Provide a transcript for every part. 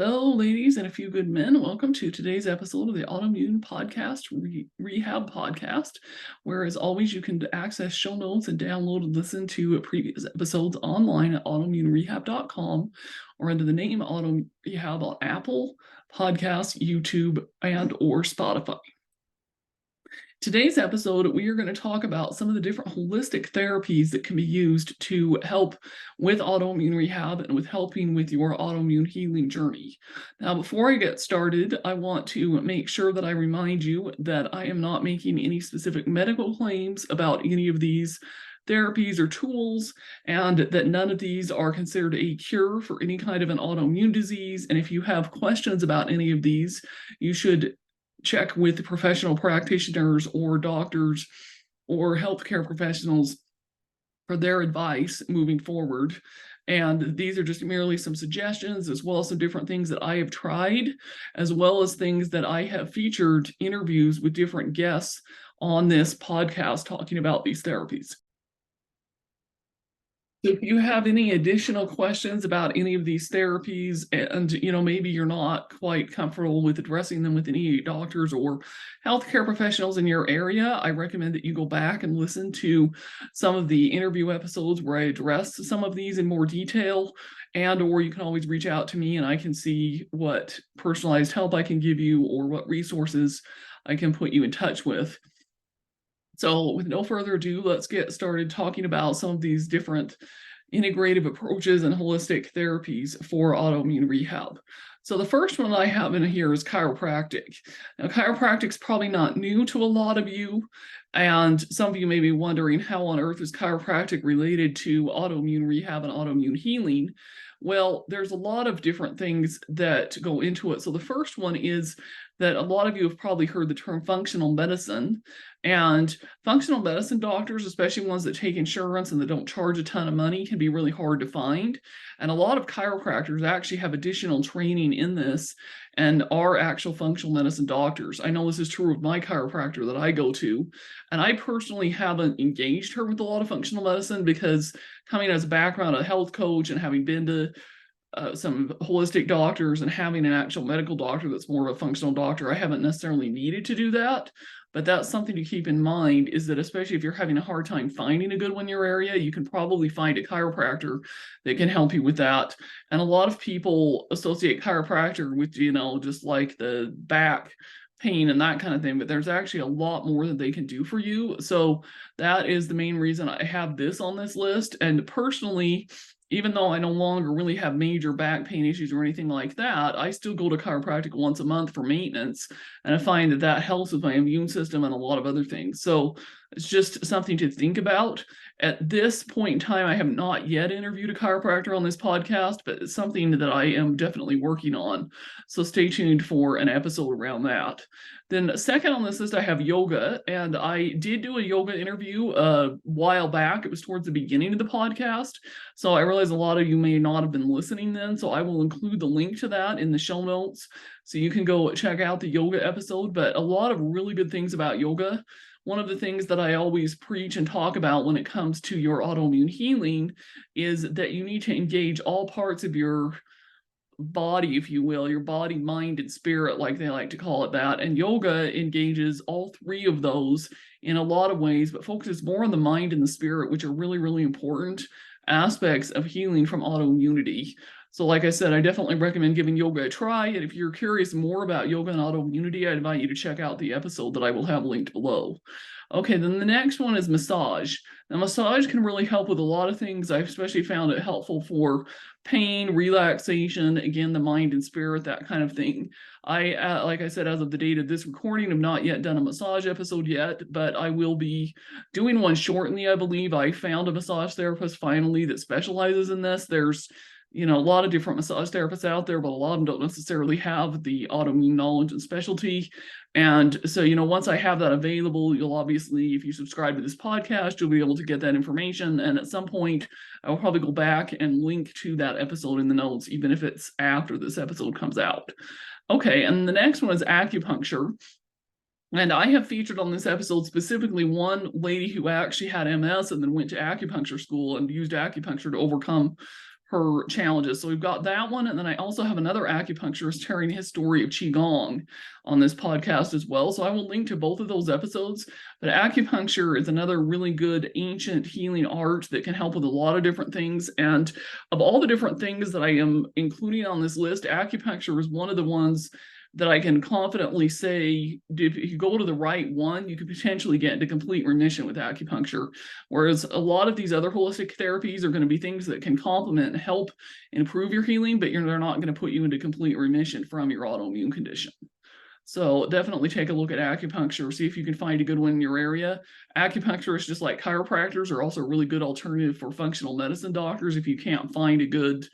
Hello, ladies and a few good men. Welcome to today's episode of the Autoimmune Podcast, Rehab Podcast, where, as always, you can access show notes and download and listen to previous episodes online at autoimmunerehab.com or under the name Auto Rehab on Apple Podcasts, YouTube, and or Spotify. Today's episode, we are going to talk about some of the different holistic therapies that can be used to help with autoimmune rehab and with helping with your autoimmune healing journey. Now, before I get started, I want to make sure that I remind you that I am not making any specific medical claims about any of these therapies or tools, and that none of these are considered a cure for any kind of an autoimmune disease. And if you have questions about any of these, you should check with professional practitioners or doctors or healthcare professionals for their advice moving forward. And these are just merely some suggestions, as well as some different things that I have tried, as well as things that I have featured interviews with different guests on this podcast talking about these therapies. So if you have any additional questions about any of these therapies and maybe you're not quite comfortable with addressing them with any doctors or healthcare professionals in your area, I recommend that you go back and listen to some of the interview episodes where I address some of these in more detail, or you can always reach out to me and I can see what personalized help I can give you or what resources I can put you in touch with. So with no further ado, let's get started talking about some of these different integrative approaches and holistic therapies for autoimmune rehab. So the first one I have in here is chiropractic. Now, chiropractic is probably not new to a lot of you, and some of you may be wondering how on earth is chiropractic related to autoimmune rehab and autoimmune healing. Well, there's a lot of different things that go into it. So the first one is that a lot of you have probably heard the term functional medicine. And functional medicine doctors, especially ones that take insurance and that don't charge a ton of money, can be really hard to find. And a lot of chiropractors actually have additional training in this and are actual functional medicine doctors. I know this is true of my chiropractor that I go to. And I personally haven't engaged her with a lot of functional medicine because coming as a background, a health coach, and having been to some holistic doctors and having an actual medical doctor that's more of a functional doctor, I haven't necessarily needed to do that. But that's something to keep in mind, is that especially if you're having a hard time finding a good one in your area, you can probably find a chiropractor that can help you with that. And a lot of people associate chiropractor with, just like the back pain and that kind of thing, but there's actually a lot more that they can do for you. So that is the main reason I have this on this list. And personally, even though I no longer really have major back pain issues or anything like that, I still go to chiropractic once a month for maintenance. And I find that that helps with my immune system and a lot of other things. So it's just something to think about. At this point in time, I have not yet interviewed a chiropractor on this podcast, but it's something that I am definitely working on. So stay tuned for an episode around that. Then second on this list, I have yoga, and I did do a yoga interview a while back. It was towards the beginning of the podcast. So I realize a lot of you may not have been listening then, so I will include the link to that in the show notes so you can go check out the yoga episode. But a lot of really good things about yoga. One of the things that I always preach and talk about when it comes to your autoimmune healing is that you need to engage all parts of your body, if you will, your body, mind, and spirit, like they like to call it that. And yoga engages all three of those in a lot of ways, but focuses more on the mind and the spirit, which are really, really important aspects of healing from autoimmunity. So like I said, I definitely recommend giving yoga a try. And if you're curious more about yoga and autoimmunity, I invite you to check out the episode that I will have linked below. Okay, then the next one is massage. Now, massage can really help with a lot of things. I've especially found it helpful for pain, relaxation, again, the mind and spirit, that kind of thing. I, like I said, as of the date of this recording, have not yet done a massage episode yet, but I will be doing one shortly, I believe. I found a massage therapist finally that specializes in this. There's a lot of different massage therapists out there, but a lot of them don't necessarily have the autoimmune knowledge and specialty. And so, once I have that available, you'll obviously, if you subscribe to this podcast, you'll be able to get that information. And at some point, I will probably go back and link to that episode in the notes, even if it's after this episode comes out. Okay, and the next one is acupuncture. And I have featured on this episode specifically one lady who actually had MS and then went to acupuncture school and used acupuncture to overcome her challenges. So we've got that one. And then I also have another acupuncturist sharing his story of Qigong on this podcast as well. So I will link to both of those episodes. But acupuncture is another really good ancient healing art that can help with a lot of different things. And of all the different things that I am including on this list, acupuncture is one of the ones that I can confidently say, if you go to the right one, you could potentially get into complete remission with acupuncture. Whereas a lot of these other holistic therapies are going to be things that can complement and help improve your healing, but they're not going to put you into complete remission from your autoimmune condition. So definitely take a look at acupuncture, see if you can find a good one in your area. Acupuncturists, just like chiropractors, are also a really good alternative for functional medicine doctors if you can't find a good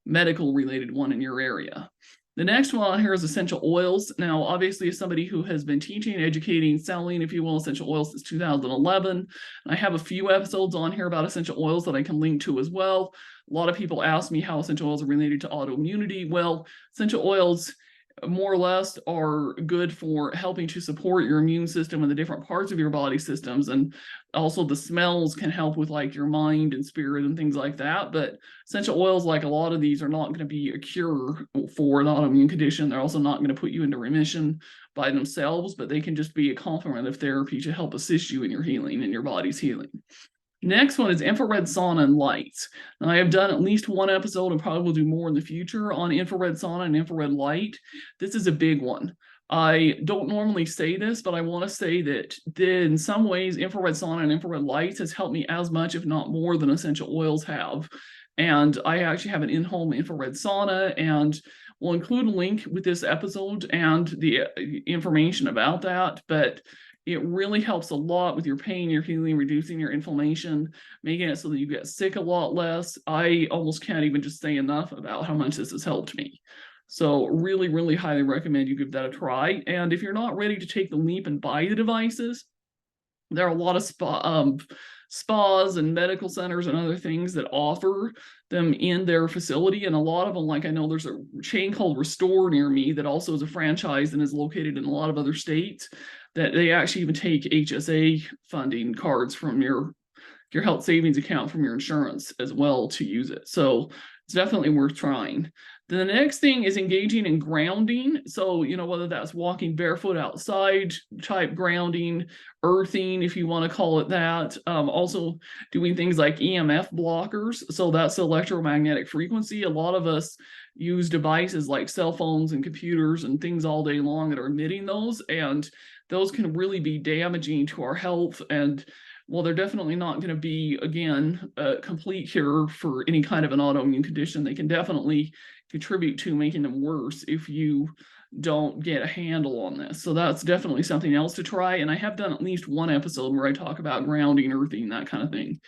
medical related one in your area. The next one on here is essential oils. Now, obviously, as somebody who has been teaching, educating, selling, if you will, essential oils since 2011, I have a few episodes on here about essential oils that I can link to as well. A lot of people ask me how essential oils are related to autoimmunity. Well, essential oils more or less are good for helping to support your immune system and the different parts of your body systems. And also the smells can help with like your mind and spirit and things like that. But essential oils, like a lot of these, are not going to be a cure for an autoimmune condition. They're also not going to put you into remission by themselves, but they can just be a complementary therapy to help assist you in your healing and your body's healing. Next one is infrared sauna and lights. Now, I have done at least one episode and probably will do more in the future on infrared sauna and infrared light. This is a big one. I don't normally say this, but I want to say that in some ways, infrared sauna and infrared lights has helped me as much, if not more, than essential oils have. And I actually have an in-home infrared sauna, and we'll include a link with this episode and the information about that. But it really helps a lot with your pain, your healing, reducing your inflammation, making it so that you get sick a lot less. I almost can't even just say enough about how much this has helped me. So really, really highly recommend you give that a try. And if you're not ready to take the leap and buy the devices, there are a lot of spas and medical centers and other things that offer them in their facility. And a lot of them, like I know there's a chain called Restore near me that also is a franchise and is located in a lot of other states, that they actually even take HSA funding cards from your health savings account from your insurance as well to use it. So it's definitely worth trying. Then the next thing is engaging in grounding. So, whether that's walking barefoot outside type grounding, earthing, if you want to call it that. Also doing things like EMF blockers. So that's electromagnetic frequency. A lot of us use devices like cell phones and computers and things all day long that are emitting those. And those can really be damaging to our health. And well, they're definitely not going to be, again, a complete cure for any kind of an autoimmune condition. They can definitely contribute to making them worse if you don't get a handle on this. So that's definitely something else to try. And I have done at least one episode where I talk about grounding, earthing, that kind of thing.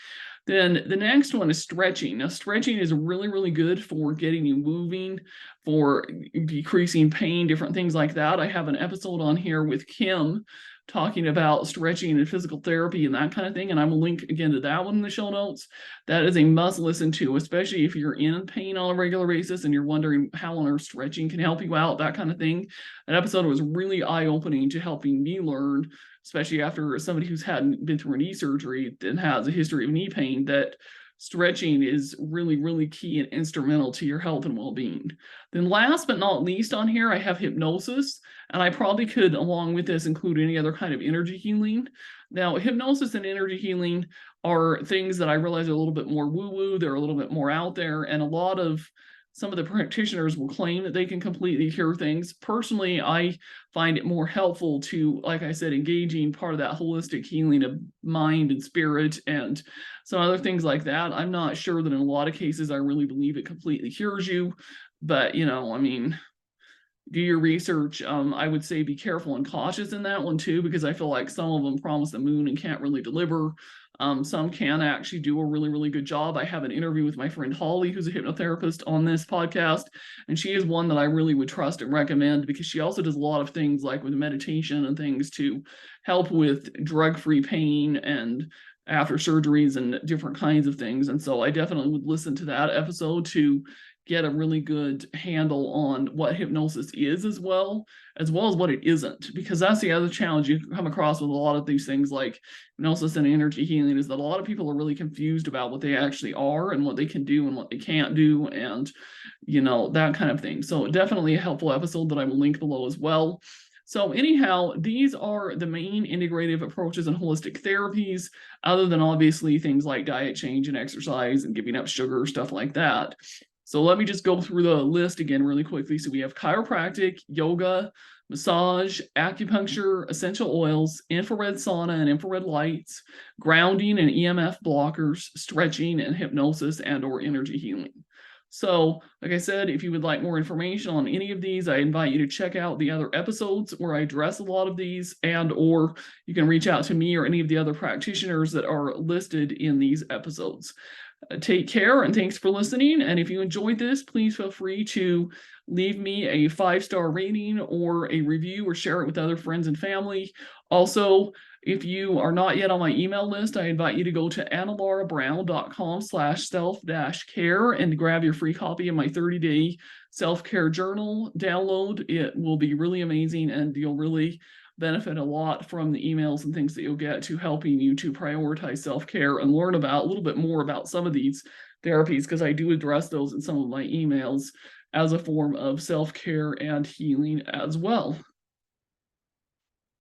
Then the next one is stretching. Now, stretching is really, really good for getting you moving, for decreasing pain, different things like that. I have an episode on here with Kim talking about stretching and physical therapy and that kind of thing. And I will link again to that one in the show notes. That is a must listen to, especially if you're in pain on a regular basis and you're wondering how on earth stretching can help you out, that kind of thing. That episode was really eye-opening to helping me learn, especially after somebody who's hadn't been through a knee surgery and has a history of knee pain, that stretching is really, really key and instrumental to your health and well-being. Then last but not least on here, I have hypnosis. And I probably could, along with this, include any other kind of energy healing. Now, hypnosis and energy healing are things that I realize are a little bit more woo-woo. They're a little bit more out there. And a lot of some of the practitioners will claim that they can completely cure things. Personally, I find it more helpful to, like I said, engaging part of that holistic healing of mind and spirit and some other things like that. I'm not sure that in a lot of cases I really believe it completely cures you, but do your research. I would say be careful and cautious in that one too, because I feel like some of them promise the moon and can't really deliver. Some can actually do a really, really good job. I have an interview with my friend Holly, who's a hypnotherapist, on this podcast, and she is one that I really would trust and recommend because she also does a lot of things like with meditation and things to help with drug-free pain and after surgeries and different kinds of things. And so I definitely would listen to that episode to get a really good handle on what hypnosis is as well as what it isn't, because that's the other challenge you come across with a lot of these things like hypnosis and energy healing, is that a lot of people are really confused about what they actually are and what they can do and what they can't do, and that kind of thing. So definitely a helpful episode that I will link below as well. So anyhow, these are the main integrative approaches in holistic therapies, other than obviously things like diet change and exercise and giving up sugar, stuff like that. So let me just go through the list again really quickly. So we have chiropractic, yoga, massage, acupuncture, essential oils, infrared sauna and infrared lights, grounding and EMF blockers, stretching, and hypnosis and/or energy healing. So, like I said, if you would like more information on any of these, I invite you to check out the other episodes where I address a lot of these, and/or you can reach out to me or any of the other practitioners that are listed in these episodes. Take care, and thanks for listening. And if you enjoyed this, please feel free to leave me a 5-star rating or a review, or share it with other friends and family. Also, if you are not yet on my email list, I invite you to go to annalaurabrown.com/self-care and grab your free copy of my 30-day self-care journal download. It will be really amazing, and you'll really benefit a lot from the emails and things that you'll get to helping you to prioritize self-care and learn about a little bit more about some of these therapies, because I do address those in some of my emails as a form of self-care and healing as well.